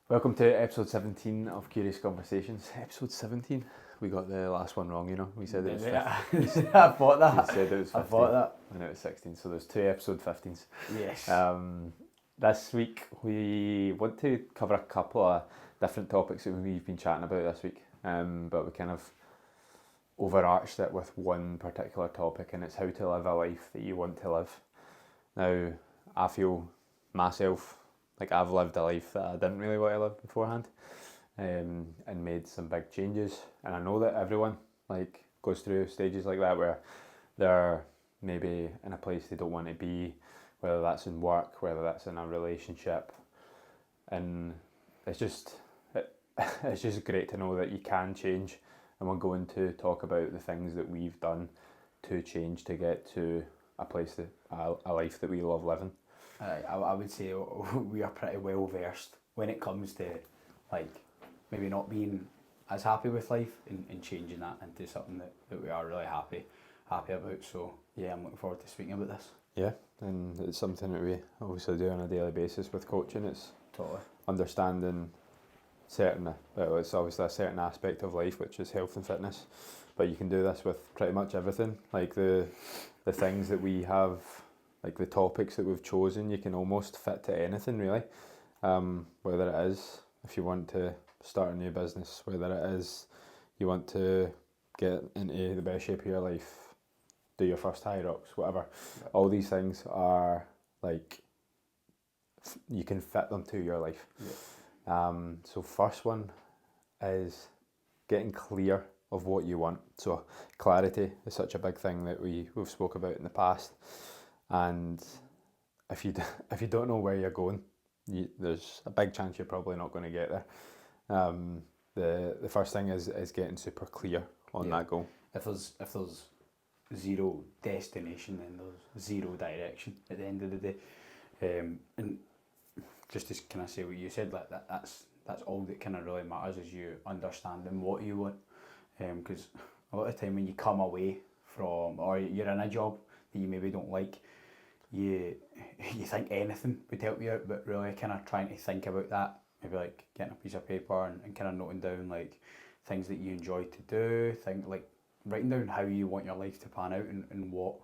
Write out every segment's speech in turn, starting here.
Welcome to episode 17 of Curious Conversations. Episode 17? We got the last one wrong, you know. We said it was 15. I thought that. We said it was 15. I thought that. And it was 16. So there's two episode 15s. Yes. This week we want to cover a couple of different topics that we've been chatting about this week. But we kind of overarched it with one particular topic, and it's how to live a life that you want to live. Now, I feel myself like I've lived a life that I didn't really want to live beforehand, and made some big changes. And I know that everyone like goes through stages like that where they're maybe in a place they don't want to be, whether that's in work, whether that's in a relationship, and it's just great to know that you can change. And we're going to talk about the things that we've done to change to get to a place that a life that we love living. I would say we are pretty well versed when it comes to like maybe not being as happy with life and changing that into something that we are really happy about. So yeah, I'm looking forward to speaking about this. Yeah, and it's something that we obviously do on a daily basis with coaching. It's Totally. understanding it's obviously a certain aspect of life, which is health and fitness, but you can do this with pretty much everything. Like the things that we have, like the topics that we've chosen, you can almost fit to anything really. Whether it is if you want to start a new business, whether it is you want to get into the best shape of your life, do your first high rocks, whatever. Yeah. All these things are like you can fit them to your life. Yeah. So first one is getting clear of what you want. So clarity is such a big thing that we've spoke about in the past. And if you don't know where you're going, there's a big chance you're probably not going to get there. The first thing is getting super clear on that goal. If there's zero destination, then there's zero direction at the end of the day. And just to kind of say what you said, like that's all that kind of really matters is you understanding what you want. Because a lot of the time when you come away from, or you're in a job that you maybe don't like, you think anything would help you out, but really kind of trying to think about that, maybe like getting a piece of paper and kind of noting down like things that you enjoy to do, like writing down how you want your life to pan out and what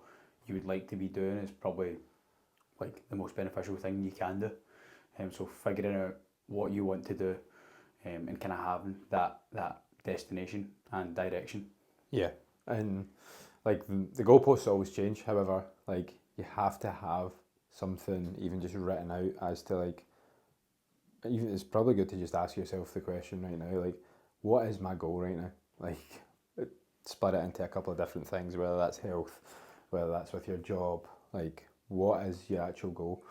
you would like to be doing is probably like the most beneficial thing you can do. So figuring out what you want to do and kind of having that destination and direction. Yeah, and like the goalposts always change. However, like you have to have something even just written out as to like, even it's probably good to just ask yourself the question right now, like, what is my goal right now? Like, split it into a couple of different things, whether that's health, whether that's with your job, like what is your actual goal?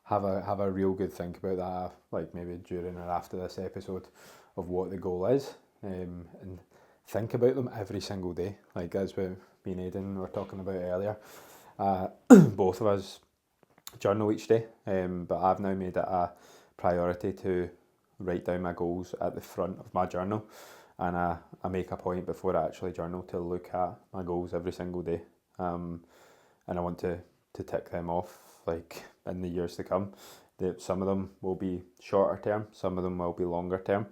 Have a real good think about that, like maybe during or after this episode, of what the goal is, and think about them every single day. Like that's what me and Aiden were talking about earlier. Both of us journal each day, but I've now made it a priority to write down my goals at the front of my journal, and I make a point before I actually journal to look at my goals every single day, and I want to tick them off like in the years to come. Some of them will be shorter term, some of them will be longer term,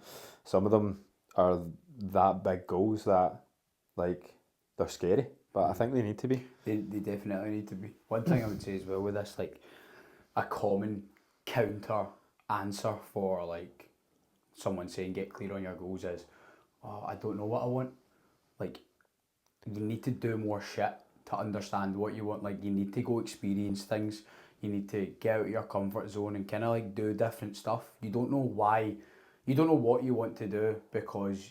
some of them are that big goals that like they're scary, but I think they need to be. They definitely need to be. One thing I would say as well with this, like a common counter answer for like someone saying get clear on your goals is, oh, I don't know what I want. Like you need to do more shit to understand what you want. Like you need to go experience things. You need to get out of your comfort zone and kind of like do different stuff. You don't know why, you don't know what you want to do because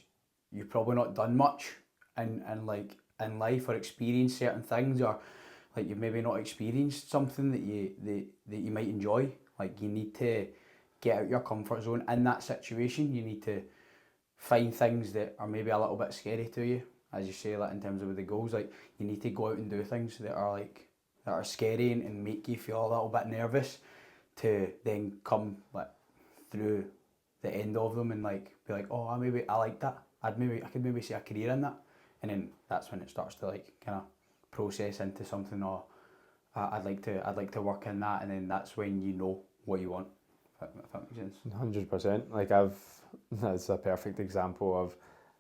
you've probably not done much and like in life or experienced certain things, or like you've maybe not experienced something that you might enjoy. Like you need to get out your comfort zone in that situation. You need to find things that are maybe a little bit scary to you, as you say, like in terms of the goals. Like you need to go out and do things that are scary and make you feel a little bit nervous, to then come like through the end of them and like be like, oh, I like that. I could maybe see a career in that, and then that's when it starts to like kind of process into something. Or I'd like to work in that, and then that's when you know what you want. If that makes sense. 100%. Like that's a perfect example of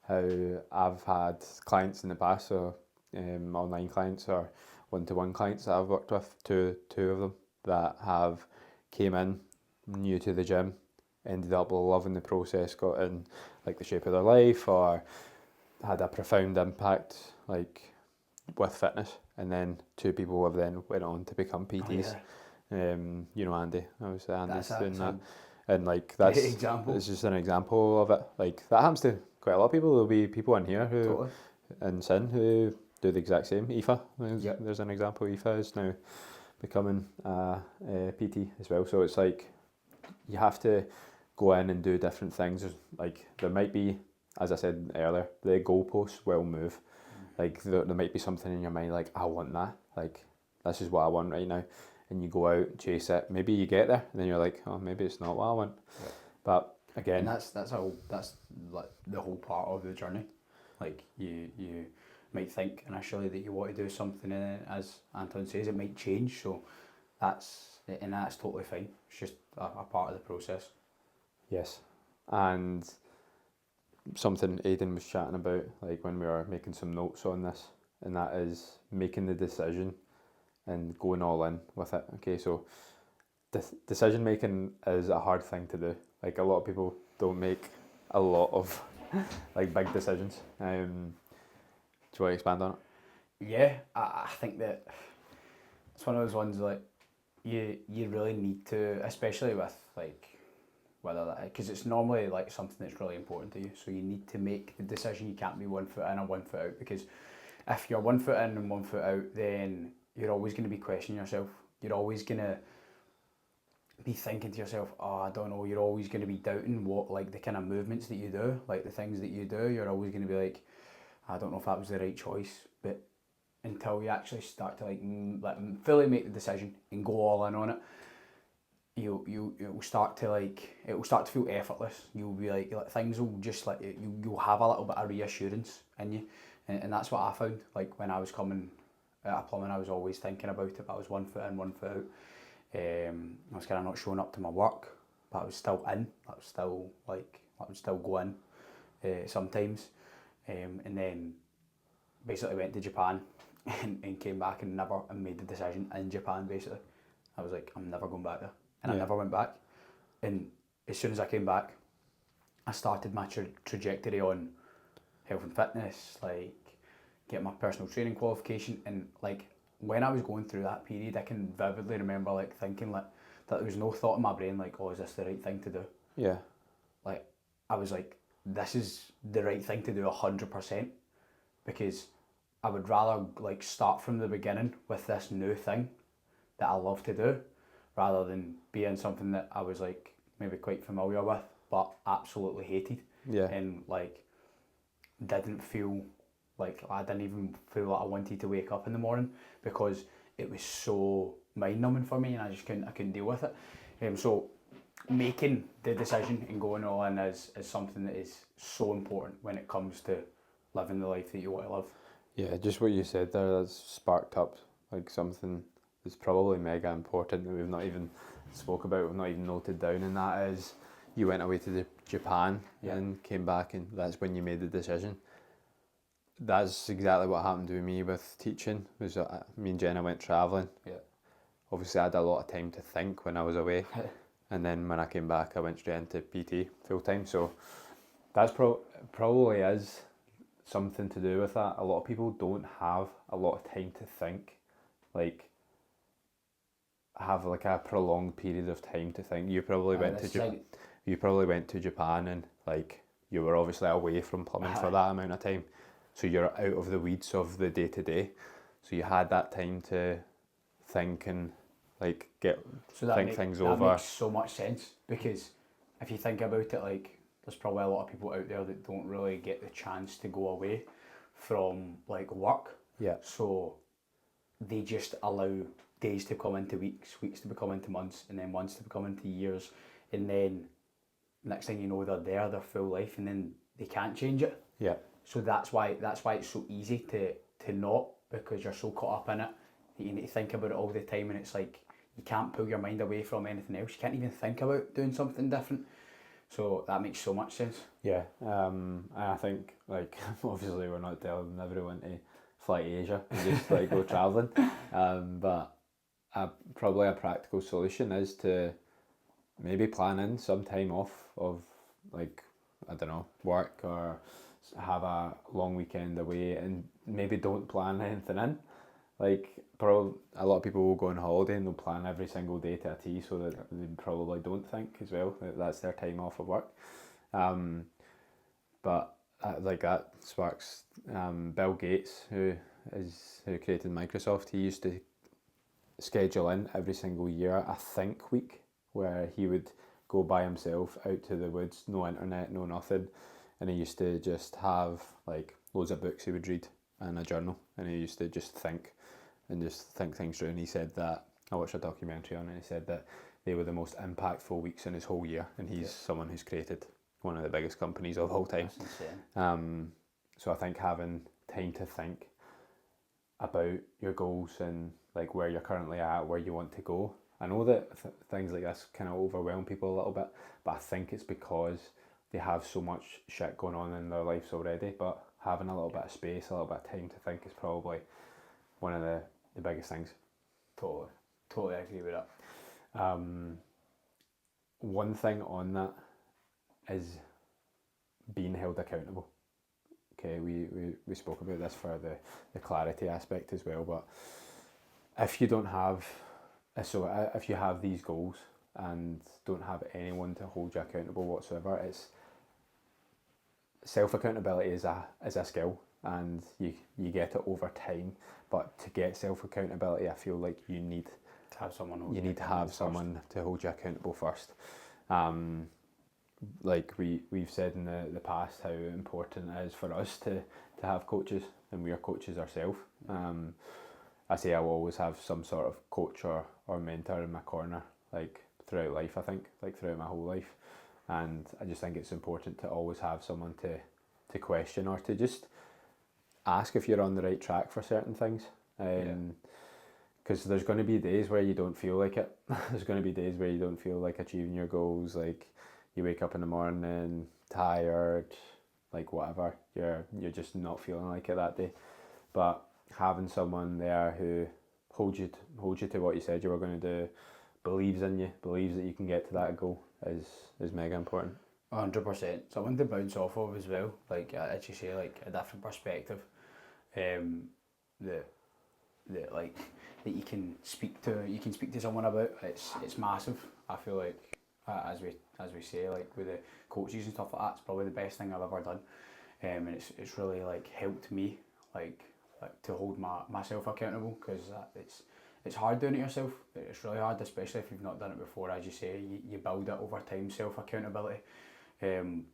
how I've had clients in the past, so online clients or one-to-one clients that I've worked with, two of them that have came in new to the gym, ended up loving the process, got in like the shape of their life, or had a profound impact like with fitness, and then two people have then went on to become PTs. Oh, yeah. You know Andy, obviously Andy's doing That's that, a and like great that's example. it's just an example of it. Like that happens to quite a lot of people. There'll be people in here who Totally. in Sin who do the exact same. Aoife, Yep. there's an example. Aoife is now becoming a PT as well. So it's like you have to go in and do different things. Like there might be, as I said earlier, the goalposts will move. Like there might be something in your mind like I want that. Like this is what I want right now, and you go out chase it. Maybe you get there, and then you're like, oh, maybe it's not what I want. Yep. But again, And that's like the whole part of the journey. Like you might think initially that you want to do something, and then, as Anton says, it might change. So that's totally fine. It's just a part of the process. yes, and something Aiden was chatting about, like when we were making some notes on this, and that is making the decision and going all in with it. Okay, so decision making is a hard thing to do. Like a lot of people don't make a lot of like big decisions. Do you want to expand on it? Yeah, I think that it's one of those ones like you really need to, especially with like whether that, because it's normally like something that's really important to you. So you need to make the decision. You can't be 1 foot in or 1 foot out, because if you're 1 foot in and 1 foot out, then you're always going to be questioning yourself. You're always going to be thinking to yourself, oh, I don't know. You're always going to be doubting what, like, the kind of movements that you do, like the things that you do. You're always going to be like, I don't know if that was the right choice. But until you actually start to like fully make the decision and go all in on it, it will start to feel effortless. You'll be like things will just like you'll have a little bit of reassurance in you, and that's what I found. Like when I was coming out of plumbing, I was always thinking about it, but I was 1 foot in, 1 foot out. I was kind of not showing up to my work, but I was still in. I would still go in sometimes, and then basically went to Japan and came back and made the decision in Japan. Basically, I was like, I'm never going back there, and I never went back. And as soon as I came back, I started my trajectory on health and fitness, like get my personal training qualification, and like when I was going through that period, I can vividly remember like thinking like that there was no thought in my brain like, oh, is this the right thing to do? Yeah. Like I was like, this is the right thing to do 100%, because I would rather like start from the beginning with this new thing that I love to do, rather than be in something that I was like maybe quite familiar with but absolutely hated. Yeah. And like didn't feel like I didn't even feel like I wanted to wake up in the morning, because it was so mind numbing for me, and I couldn't deal with it. So making the decision and going all in is something that is so important when it comes to living the life that you want to live. Yeah, just what you said there, that's sparked up like something that's probably mega important that we've not even spoke about, we've not even noted down, and that is you went away to Japan and came back, and that's when you made the decision. That's exactly what happened to me with teaching. Was me and Jenna went travelling. Yeah. Obviously, I had a lot of time to think when I was away, and then when I came back, I went straight into PT full time. So that's probably is something to do with that. A lot of people don't have a lot of time to think, like have like a prolonged period of time to think. You probably went to Japan. You probably went to Japan, and like you were obviously away from plumbing for that amount of time, so you're out of the weeds of the day to day. So you had that time to think and like think things over. That makes so much sense, because if you think about it, like there's probably a lot of people out there that don't really get the chance to go away from like work. Yeah. So they just allow days to become into weeks, weeks to become into months, and then months to become into years, and then next thing you know they're there, their full life, and then they can't change it. Yeah. So that's why it's so easy to not, because you're so caught up in it that you need to think about it all the time, and it's like you can't pull your mind away from anything else. You can't even think about doing something different. So that makes so much sense. Yeah, and I think like obviously we're not telling everyone to fly to Asia and just like go traveling, but probably a practical solution is to maybe plan in some time off of like I don't know work or have a long weekend away and maybe don't plan anything in. Like probably a lot of people will go on holiday and they'll plan every single day to a T so that they probably don't think as well that that's their time off of work. But like that sparks Bill Gates, who created Microsoft. He used to schedule in every single year a think week where he would go by himself out to the woods, no internet, no nothing, and he used to just have like loads of books he would read and a journal, and he used to just think and just think things through. And he said that I watched a documentary on it, and he said that they were the most impactful weeks in his whole year, and he's someone who's created one of the biggest companies of all time. That's insane. So I think having time to think about your goals and like where you're currently at, where you want to go. I know that things like this kind of overwhelm people a little bit, but I think it's because they have so much shit going on in their lives already. But having a little bit of space, a little bit of time to think is probably one of the biggest things. Totally agree with that. One thing on that is being held accountable. Okay, we spoke about this for the clarity aspect as well, but if you don't have, if you have these goals and don't have anyone to hold you accountable whatsoever, it's self accountability is a skill and you get it over time. But to get self accountability, I feel like you need To have someone to hold you accountable first. Like we've said in the past how important it is for us to have coaches, and we are coaches ourselves. I say I will always have some sort of coach or mentor in my corner, like throughout life, I think, like throughout my whole life. And I just think it's important to always have someone to question or to just ask if you're on the right track for certain things. Because there's going to be days where you don't feel like it. There's going to be days where you don't feel like achieving your goals. Like you wake up in the morning tired, like whatever. You're just not feeling like it that day. But having someone there who holds you to what you said you were going to do, believes in you, believes that you can get to that goal is mega important. 100%. Someone to bounce off of as well. Like as you say, like a different perspective. That you can speak to someone about. It's massive. I feel like as we say, like with the coaches and stuff like that, it's probably the best thing I've ever done. And it's really like helped me like to hold myself accountable, because it's hard doing it yourself. It's really hard, especially if you've not done it before. As you say, you build it over time, self accountability. And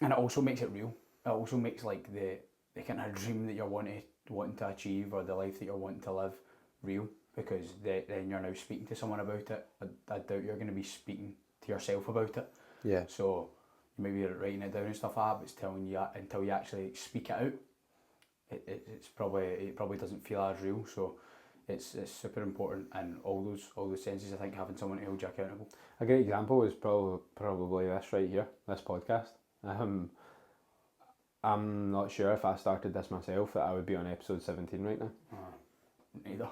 it also makes it real. It also makes like the kind of dream that you're wanting to achieve, or the life that you're wanting to live, real, because then you're now speaking to someone about it. I doubt you're going to be speaking to yourself about it. Yeah. So you maybe writing it down and stuff like that, but it's telling you until you actually speak it out. It probably doesn't feel as real. So it's super important in all those senses. I think having someone to hold you accountable. A great example is probably this right here, this podcast. I'm not sure if I started this myself that I would be on episode 17 right now. Neither.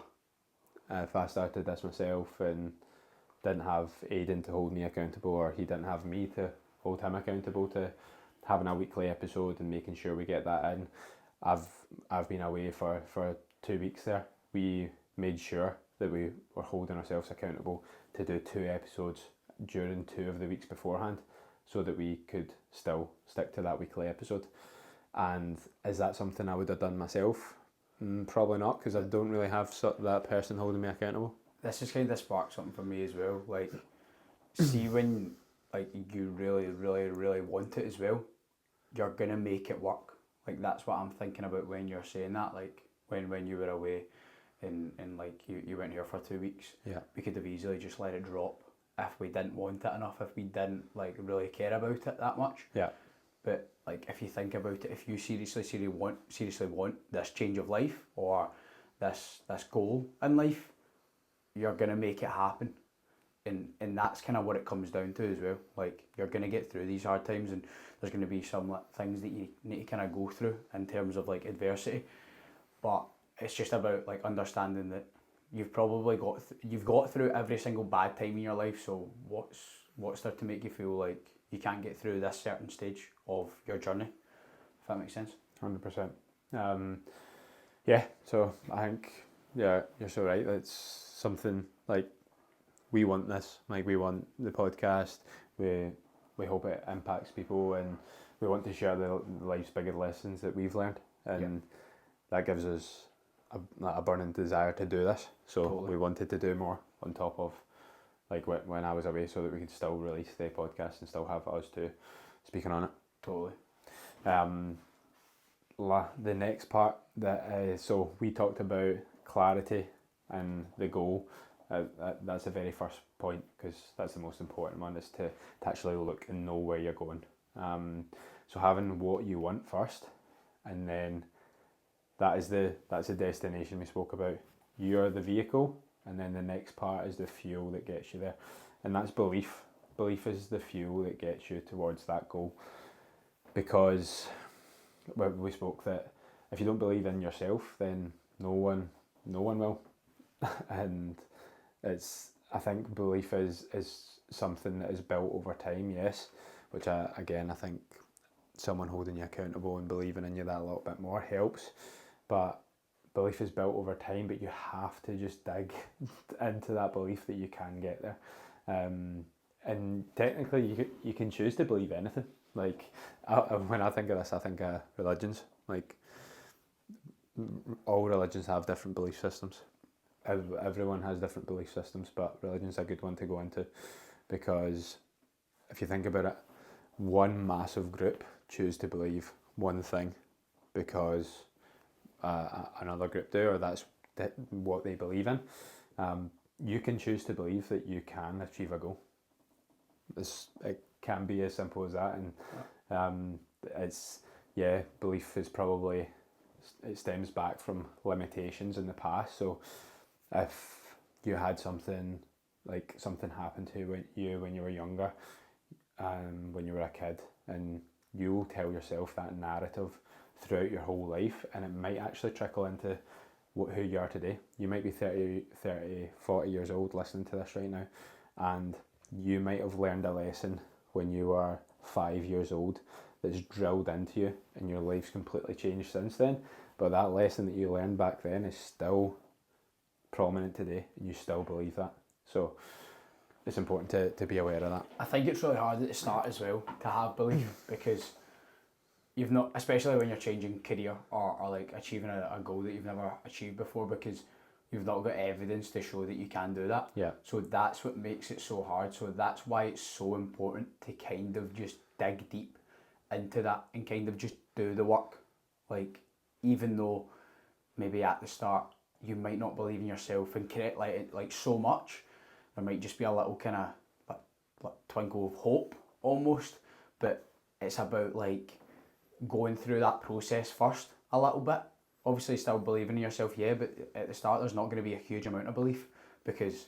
If I started this myself and didn't have Aiden to hold me accountable, or he didn't have me to hold him accountable to having a weekly episode and making sure we get that in. I've been away for 2 weeks there. We made sure that we were holding ourselves accountable to do 2 episodes during 2 of the weeks beforehand, so that we could still stick to that weekly episode. And is that something I would have done myself? Probably not, because I don't really have that person holding me accountable. This is kind of sparked something for me as well. Like, see when like you really, really, really want it as well, you're gonna make it work. Like that's what I'm thinking about when you're saying that. Like when you were away, and like you went here for 2 weeks. Yeah. We could have easily just let it drop if we didn't want it enough, if we didn't like really care about it that much. Yeah. But like if you think about it, if you seriously want this change of life, or this goal in life, you're going to make it happen. And that's kind of what it comes down to as well. Like, you're going to get through these hard times, and there's going to be some like, things that you need to kind of go through in terms of like adversity. But it's just about like understanding that you've probably you've got through every single bad time in your life. So what's there to make you feel like you can't get through this certain stage of your journey? If that makes sense. 100%. Yeah. So I think you're so right. It's something like we want this. Like we want the podcast. We hope it impacts people, and we want to share the life's bigger lessons that we've learned, and that gives us a burning desire to do this. So Totally. we wanted to do more on top of like when I was away, so that we could still release the podcast and still have us two speaking on it. Totally. The next part so we talked about clarity and the goal. That's the very first point, because that's the most important one, is to actually look and know where you're going. So having what you want first, and then that's the destination we spoke about. You're the vehicle, and then the next part is the fuel that gets you there, and that's belief. Belief is the fuel that gets you towards that goal, because we spoke that if you don't believe in yourself, then no one will. And I think belief is something that is built over time, yes, which I think someone holding you accountable and believing in you that a little bit more helps. But belief is built over time, but you have to just dig into that belief that you can get there. And technically, you can choose to believe anything. Like, when I think of this, I think of religions. Like, all religions have different belief systems. Everyone has different belief systems, but religion's a good one to go into, because if you think about it, one massive group choose to believe one thing because another group do, or that's what they believe in. You can choose to believe that you can achieve a goal. It can be as simple as that, and belief is probably, it stems back from limitations in the past. So if you had something happen to you when you were younger, when you were a kid, and you'll tell yourself that narrative throughout your whole life, and it might actually trickle into who you are today. You might be 30, 40 years old listening to this right now, and you might have learned a lesson when you were 5 years old that's drilled into you, and your life's completely changed since then. But that lesson that you learned back then is still prominent today, and you still believe that. So it's important to be aware of that. I think it's really hard at the start as well to have belief, because you've not, especially when you're changing career or like achieving a goal that you've never achieved before, because you've not got evidence to show that you can do that. Yeah. So that's what makes it so hard. So that's why it's so important to kind of just dig deep into that and kind of just do the work. Like, even though maybe at the start you might not believe in yourself and correct like so much, there might just be a little kind of like twinkle of hope almost, but it's about like going through that process first a little bit. Obviously still believing in yourself, yeah, but at the start there's not going to be a huge amount of belief, because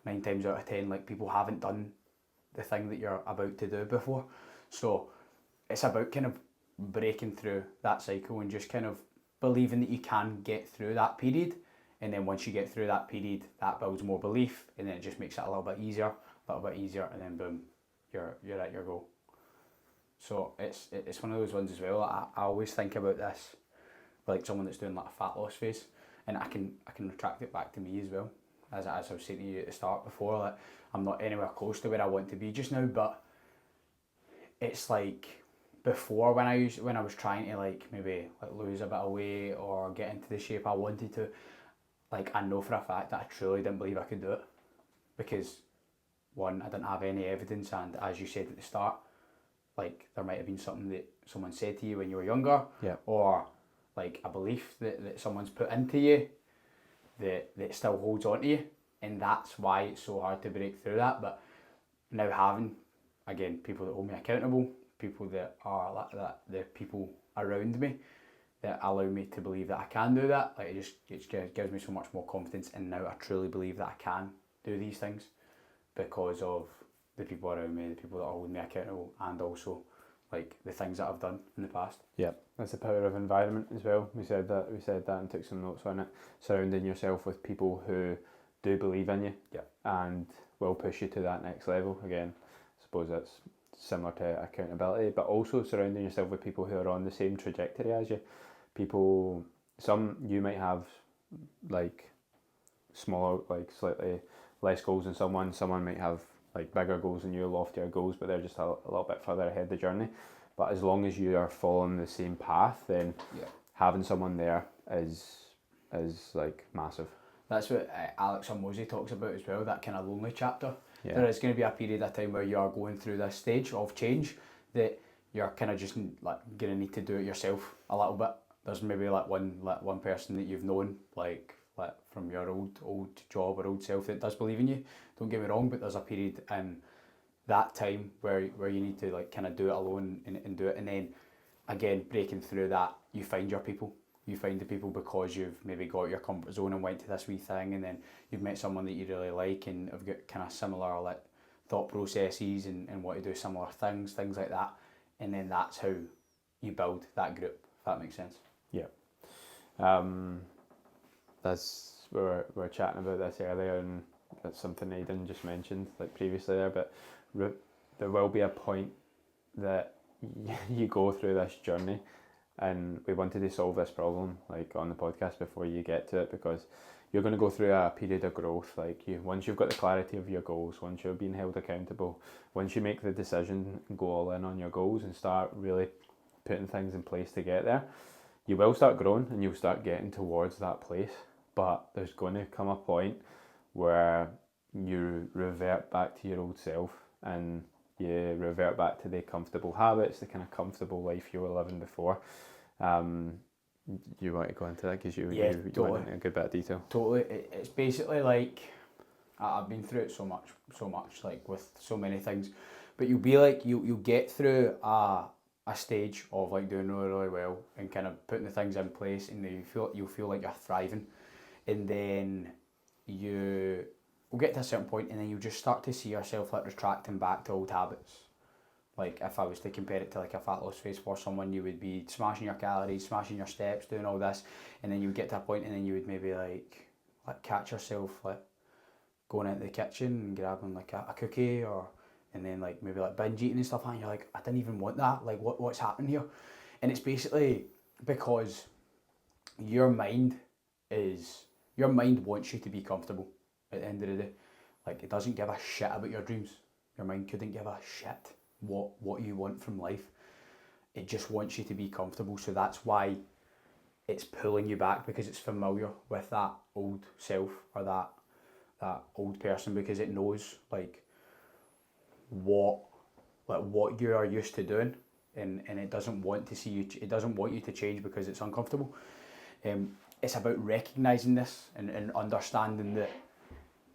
9 times out of 10 like people haven't done the thing that you're about to do before. So it's about kind of breaking through that cycle and just kind of believing that you can get through that period, and then once you get through that period, that builds more belief, and then it just makes it a little bit easier, and then boom, you're at your goal. So it's one of those ones as well. I always think about this like someone that's doing like a fat loss phase, and I can retract it back to me as well, as I was saying to you at the start before, like I'm not anywhere close to where I want to be just now, but it's like before when I was trying to like maybe like lose a bit of weight or get into the shape I wanted to, like I know for a fact that I truly didn't believe I could do it, because one, I didn't have any evidence, and as you said at the start, like there might have been something that someone said to you when you were younger, yeah, or like a belief that someone's put into you that still holds on to you, and that's why it's so hard to break through that. But now having, again, people that hold me accountable, people that are like that, the people around me that allow me to believe that I can do that. Like it gives me so much more confidence, and now I truly believe that I can do these things because of the people around me, the people that hold me accountable, and also like the things that I've done in the past. Yeah, that's the power of environment as well. We said that and took some notes on it. Surrounding yourself with people who do believe in you, Yeah. and will push you to that next level. Again, I suppose that's similar to accountability, but also surrounding yourself with people who are on the same trajectory as you. People, some you might have like smaller, like slightly less goals than someone. Someone might have like bigger goals than you, loftier goals, but they're just a little bit further ahead the journey. But as long as you are following the same path, then having someone there is like massive. That's what Alex Hormozy talks about as well, that kind of lonely chapter. Yeah. There is going to be a period of time where you are going through this stage of change that you're kind of just like going to need to do it yourself a little bit. There's maybe like one person that you've known like from your old job or old self that does believe in you. Don't get me wrong, but there's a period in that time where you need to like kind of do it alone and do it, and then again breaking through that, you find your people. You find the people because you've maybe got your comfort zone and went to this wee thing, and then you've met someone that you really like and have got kind of similar like thought processes and want to do similar things like that, and then that's how you build that group, if that makes sense. Yeah. That's we were chatting about this earlier, and that's something Aiden just mentioned like previously there, but there will be a point that you go through this journey, and we wanted to solve this problem like on the podcast before you get to it, because you're going to go through a period of growth. Like once you've got the clarity of your goals, once you're being held accountable, once you make the decision and go all in on your goals and start really putting things in place to get there, you will start growing and you'll start getting towards that place. But there's going to come a point where you revert back to your old self, and you revert back to the comfortable habits, the kind of comfortable life you were living before. You want to go into that because you totally. went into a good bit of detail. Totally. It's basically like I've been through it so much like with so many things, but you'll be like you'll get through a stage of like doing really well and kind of putting the things in place, and then you'll feel like you're thriving, and then you will get to a certain point, and then you'll just start to see yourself like retracting back to old habits. Like if I was to compare it to like a fat loss phase for someone, you would be smashing your calories, smashing your steps, doing all this, and then you would get to a point, and then you would maybe like catch yourself like going into the kitchen and grabbing like a cookie, or and then like maybe like binge eating and stuff, and you're like, I didn't even want that. Like what's happening here? And it's basically because your mind wants you to be comfortable at the end of the day. Like it doesn't give a shit about your dreams. Your mind couldn't give a shit what you want from life. It just wants you to be comfortable. So that's why it's pulling you back, because it's familiar with that old self or that old person, because it knows like what you are used to doing, and it doesn't want to see you. It doesn't want you to change because it's uncomfortable. It's about recognizing this and understanding that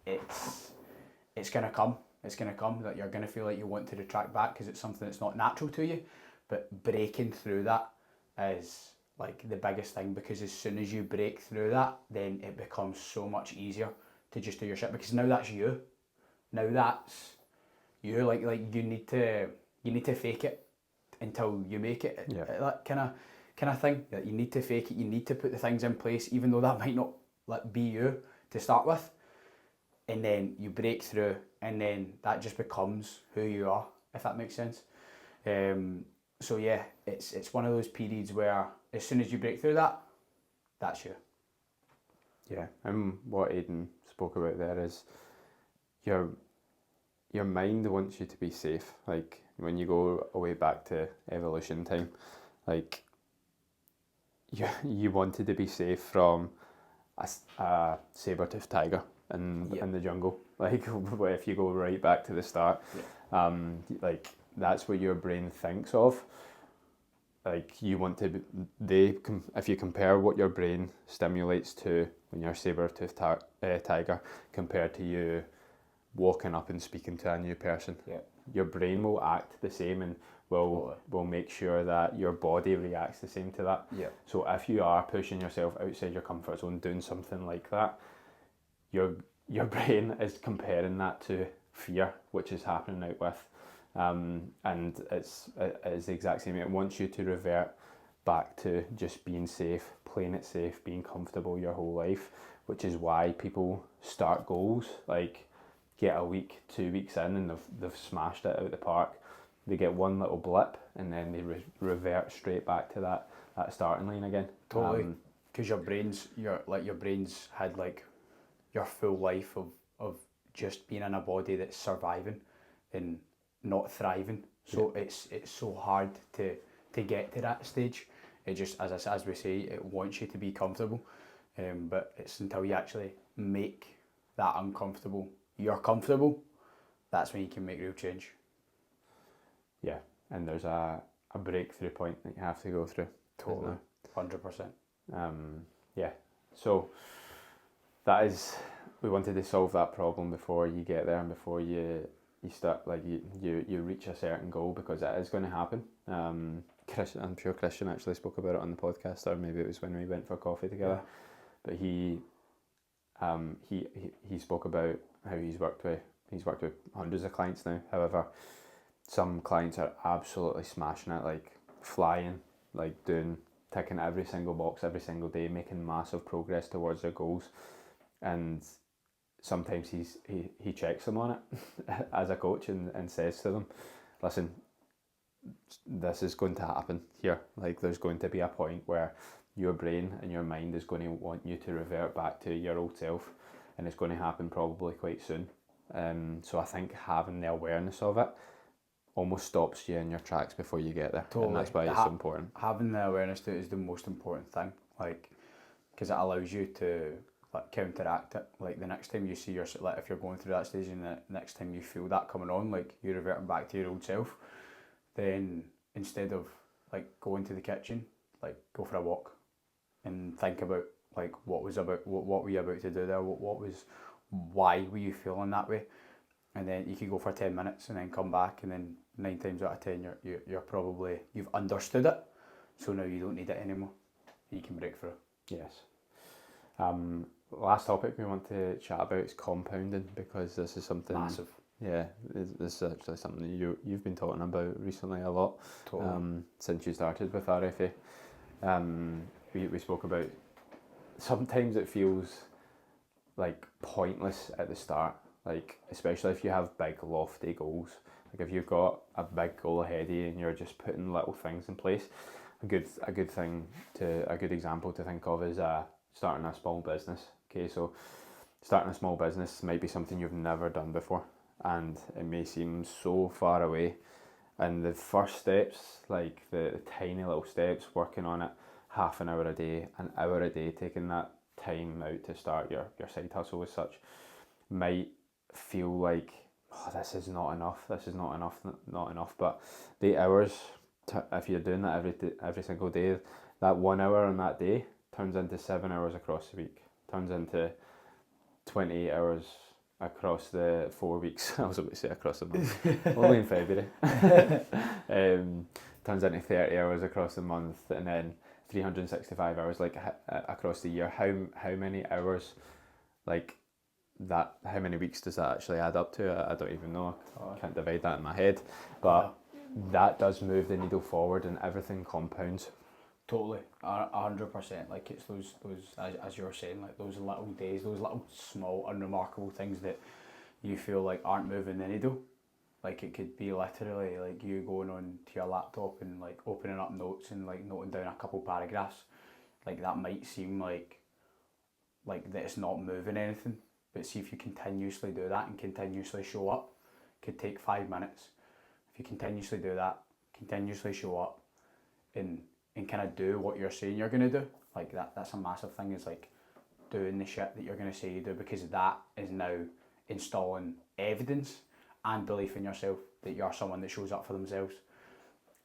it's gonna come. It's gonna come that you're gonna feel like you want to retract back because it's something that's not natural to you. But breaking through that is like the biggest thing, because as soon as you break through that, then it becomes so much easier to just do your shit, because now that's you. Now that's you. Like you need to fake it until you make it. Yeah. That kind of thing. That you need to fake it. You need to put the things in place, even though that might not be you to start with. And then you break through, and then that just becomes who you are, if that makes sense. So yeah, it's one of those periods where as soon as you break through that, that's you. Yeah, and what Aiden spoke about there is your mind wants you to be safe. Like when you go away back to evolution time, like you wanted to be safe from a saber-toothed tiger in the jungle. Like if you go right back to the start, like that's what your brain thinks of. Like you want to if you compare what your brain stimulates to when you're a saber-toothed tiger compared to you walking up and speaking to a new person, your brain will act the same. And will make sure that your body reacts the same to that. Yeah. So if you are pushing yourself outside your comfort zone, doing something like that, your brain is comparing that to fear, which is happening out with, and it is the exact same. It wants you to revert back to just being safe, playing it safe, being comfortable your whole life, which is why people start goals like get a week, 2 weeks in, and they've smashed it out the park. They get one little blip, and then they revert straight back to that starting line again. Totally, because your brain's had like your full life of just being in a body that's surviving and not thriving. So it's so hard to get to that stage. It just, as we say, it wants you to be comfortable, but it's until you actually make that uncomfortable you're comfortable, that's when you can make real change. Yeah, and there's a breakthrough point that you have to go through. Totally, 100%. Yeah, so that is, we wanted to solve that problem before you get there and before you start, like you reach a certain goal, because it is going to happen. Christian, I'm sure Christian actually spoke about it on the podcast, or maybe it was when we went for coffee together. Yeah. But he spoke about how he's worked with hundreds of clients now. However, some clients are absolutely smashing it, like flying, like ticking every single box every single day, making massive progress towards their goals. And sometimes he checks them on it as a coach and says to them, listen, this is going to happen here. Like, there's going to be a point where your brain and your mind is going to want you to revert back to your old self, and it's going to happen probably quite soon. So I think having the awareness of it almost stops you in your tracks before you get there. Totally. And that's why it's important. Having the awareness to it is the most important thing, like, because it allows you to like counteract it. Like the next time you see like if you're going through that stage and the next time you feel that coming on, like you're reverting back to your old self, then instead of like going to the kitchen, like go for a walk and think about like what were you about to do there, why were you feeling that way, and then you could go for 10 minutes and then come back, and then 9 times out of 10 you're probably, you've understood it, so now you don't need it anymore. You can break through. Yes. Last topic we want to chat about is compounding, because this is something massive. Yeah, this is actually something that you've been talking about recently a lot. Totally. Since you started with RFA. We spoke about sometimes it feels like pointless at the start, like especially if you have big lofty goals. Like if you've got a big goal ahead of you and you're just putting little things in place. A good example to think of is starting a small business. Okay, so starting a small business might be something you've never done before, and it may seem so far away. And the first steps, like the tiny little steps, working on it half an hour a day, an hour a day, taking that time out to start your side hustle as such, might feel like, oh, this is not enough, not enough. But the hours, if you're doing that every single day, that 1 hour on that day turns into 7 hours across the week, turns into 28 hours across the 4 weeks. I was about to say across the month, only in February. Turns into 30 hours across the month, and then 365 hours like across the year. How many hours, like that, how many weeks does that actually add up to? I don't even know. I can't divide that in my head, but that does move the needle forward, and everything compounds. Totally, 100%. Like it's those as you were saying, like those little days, those little small unremarkable things that you feel like aren't moving the needle. Like it could be literally like you going on to your laptop and like opening up notes and like noting down a couple paragraphs. Like that might seem like that it's not moving anything, but see if you continuously do that and continuously show up. It could take 5 minutes. If you continuously do that, continuously show up and kind of do what you're saying you're going to do, like that's a massive thing, is like doing the shit that you're going to say you do, because that is now installing evidence and belief in yourself that you're someone that shows up for themselves.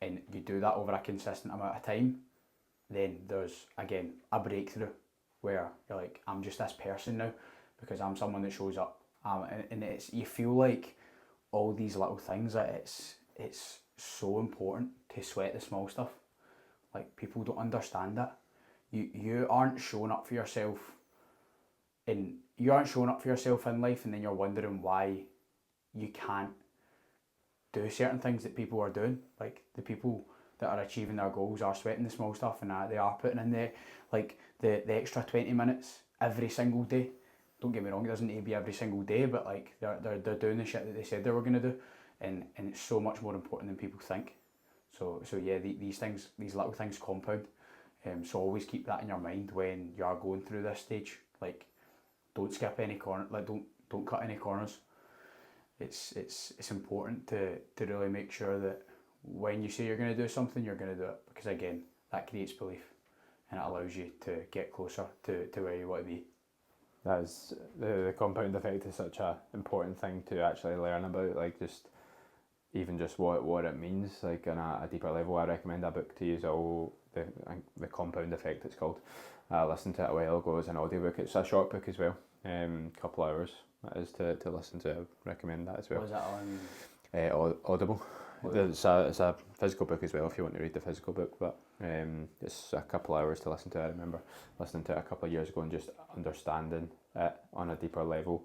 And you do that over a consistent amount of time, then there's again a breakthrough where you're like, I'm just this person now because I'm someone that shows up, and it's, you feel like all these little things that so important to sweat the small stuff. Like, people don't understand that. You aren't showing up for yourself in life, and then you're wondering why you can't do certain things that people are doing. Like, the people that are achieving their goals are sweating the small stuff, and they are putting in the extra 20 minutes every single day. Don't get me wrong, it doesn't need to be every single day, but like they're doing the shit that they said they were going to do, and it's so much more important than people think. So yeah, these little things compound. So always keep that in your mind when you are going through this stage. Like, don't skip any corner. Like, don't cut any corners. It's important to really make sure that when you say you're going to do something, you're going to do it, because again, that creates belief, and it allows you to get closer to where you want to be. That is, the compound effect is such a important thing to actually learn about, like just even just what it means, like on a deeper level. I recommend a book to use all the compound effect, it's called. I listened to it a while ago as an audiobook. It's a short book as well, couple hours it is to listen to. I recommend that as well. Was that on? Audible. It's a physical book as well if you want to read the physical book, but it's a couple hours to listen to. I remember listening to it a couple of years ago, and just understanding it on a deeper level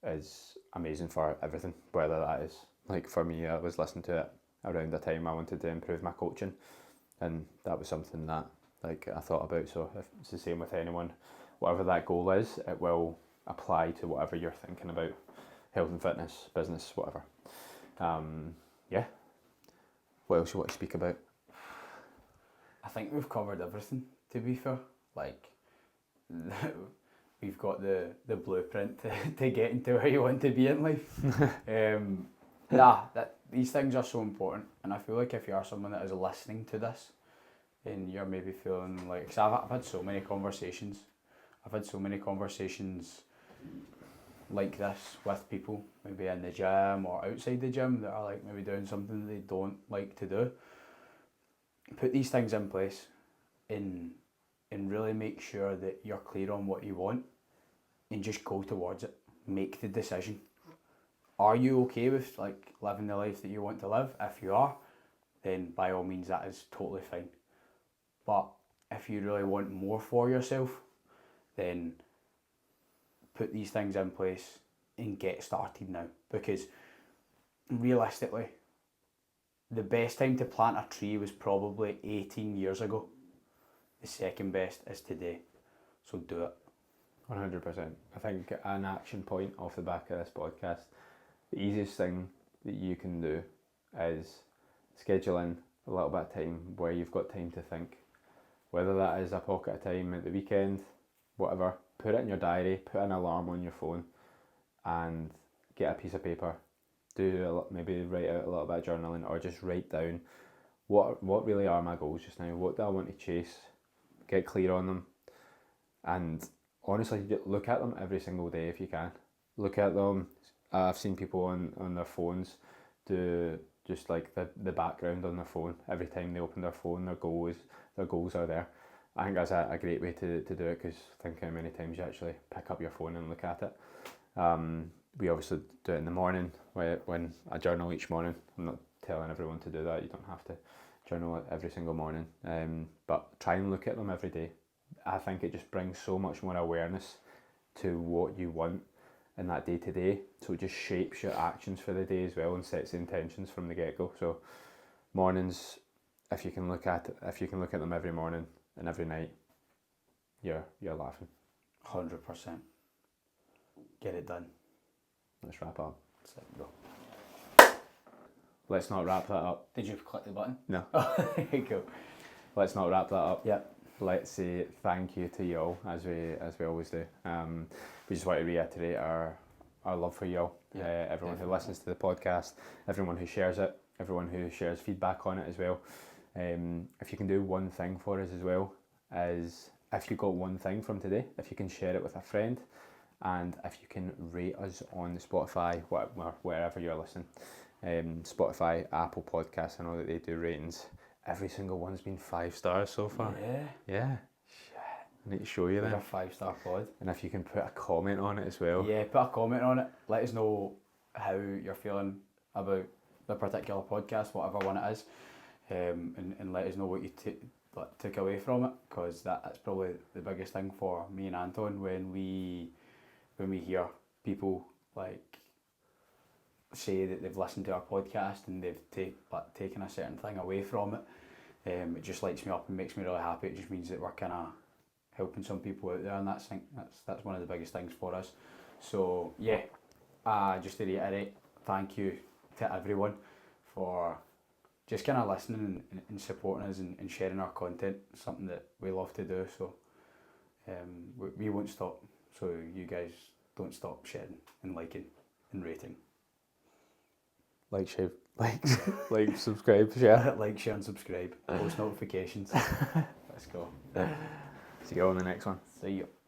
is amazing for everything. Whether that is, like for me, I was listening to it around the time I wanted to improve my coaching, and that was something that like I thought about. So if it's the same with anyone, whatever that goal is, it will apply to whatever you're thinking about, health and fitness, business, whatever. Yeah. What else you want to speak about? I think we've covered everything, to be fair. Like, we've got the blueprint to get into where you want to be in life. These things are so important, and I feel like if you are someone that is listening to this, and you're maybe feeling like, because I've had so many conversations. I've had so many conversations like this with people, maybe in the gym or outside the gym, that are like maybe doing something that they don't like to do. Put these things in place and really make sure that you're clear on what you want, and just go towards it. Make the decision. Are you okay with like living the life that you want to live? If you are, then by all means that is totally fine. But if you really want more for yourself, then put these things in place and get started now, because realistically, the best time to plant a tree was probably 18 years ago. The second best is today. So do it. 100%. I think an action point off the back of this podcast, the easiest thing that you can do is schedule in a little bit of time where you've got time to think. Whether that is a pocket of time at the weekend, whatever, put it in your diary, put an alarm on your phone, and get a piece of paper. Maybe write out a little bit of journaling, or just write down what really are my goals just now. What do I want to chase? Get clear on them, and honestly, look at them every single day if you can. Look at them. I've seen people on their phones do just like the background on their phone. Every time they open their phone, their goals are there. I think that's a great way to do it, because think how many times you actually pick up your phone and look at it. We obviously do it in the morning when I journal each morning. I'm not telling everyone to do that. You don't have to journal it every single morning. But try and look at them every day. I think it just brings so much more awareness to what you want in that day to day. So it just shapes your actions for the day as well, and sets the intentions from the get go. So mornings, if you can look at them every morning and every night, you're laughing. 100%. Get it done. Let's wrap up. Let's let it go. Let's not wrap that up. Did you click the button? No. Cool. Let's not wrap that up. Yeah. Let's say thank you to you all, as we always do. We just want to reiterate our love for you all. Everyone who listens to the podcast, everyone who shares it, everyone who shares feedback on it as well. If you can do one thing for us as well, is if you got one thing from today, if you can share it with a friend, and if you can rate us on Spotify, wherever you're listening. Spotify, Apple Podcasts, I know that they do ratings. Every single one's been 5 stars so far. Yeah. Shit. I need to show you We're that. a 5-star pod. And if you can put a comment on it as well. Yeah, put a comment on it. Let us know how you're feeling about the particular podcast, whatever one it is, and let us know what you took away from it, because that's probably the biggest thing for me and Anton when we hear people like say that they've listened to our podcast and they've taken a certain thing away from it. It just lights me up and makes me really happy. It just means that we're kind of helping some people out there, and that's one of the biggest things for us. So yeah, just to reiterate, thank you to everyone for just kind of listening and supporting us and sharing our content. Something that we love to do. So we won't stop. So you guys don't stop sharing and liking and rating. Like, share, like, subscribe, share. Like, share and subscribe. Post notifications. Let's go. See you on the next one. See you.